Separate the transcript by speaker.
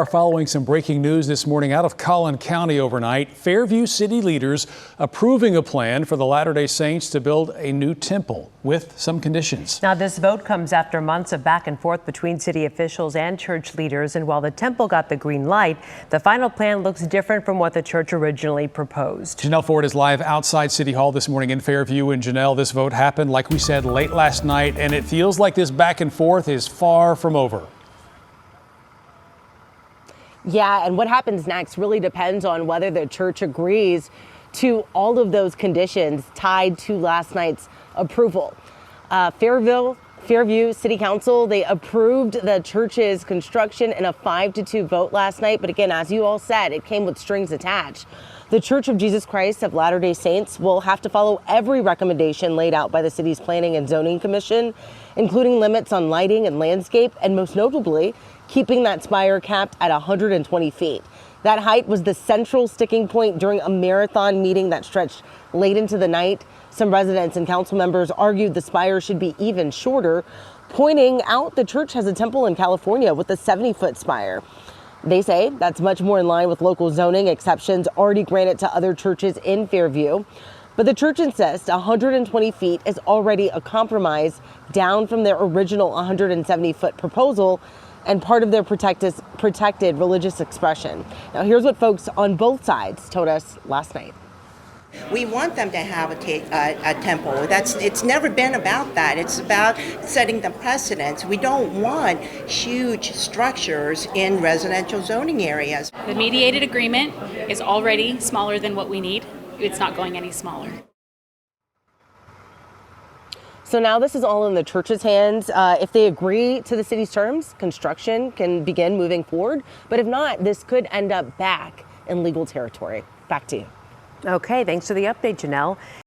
Speaker 1: Are following some breaking news this morning out of Collin-County overnight. Fairview city leaders approving a plan for the Latter-day Saints to build a new temple with some conditions.
Speaker 2: Now, this vote comes after months of back and forth between city officials and church leaders. And while the temple got the green light, the final plan looks different from what the church originally proposed. Janelle Ford is live outside City Hall this morning in Fairview. And Janelle, this vote happened, like we said, late last night, and it feels like this back and forth is far from over.
Speaker 3: Yeah, and what happens next really depends on whether the church agrees to all of those conditions tied to last night's approval. Fairview City Council, they approved the church's construction in a 5-2 vote last night. But again, as you all said, it came with strings attached. The Church of Jesus Christ of Latter-day Saints will have to follow every recommendation laid out by the city's Planning and Zoning Commission, including limits on lighting and landscape, and most notably, keeping that spire capped at 120 feet. That height was the central sticking point during a marathon meeting that stretched late into the night. Some residents and council members argued the spire should be even shorter, pointing out the church has a temple in California with a 70-foot spire. They say that's much more in line with local zoning exceptions already granted to other churches in Fairview. But the church insists 120 feet is already a compromise down from their original 170-foot proposal and part of their protected religious expression. Now, here's what folks on both sides told us last night.
Speaker 4: We want them to have a temple. It's never been about that. It's about setting the precedents. We don't want huge structures in residential zoning areas.
Speaker 5: The mediated agreement is already smaller than what we need. It's not going any smaller.
Speaker 3: So now this is all in the church's hands. If they agree to the city's terms, construction can begin moving forward. But if not, this could end up back in legal territory. Back to you.
Speaker 2: Okay, thanks for the update, Janelle.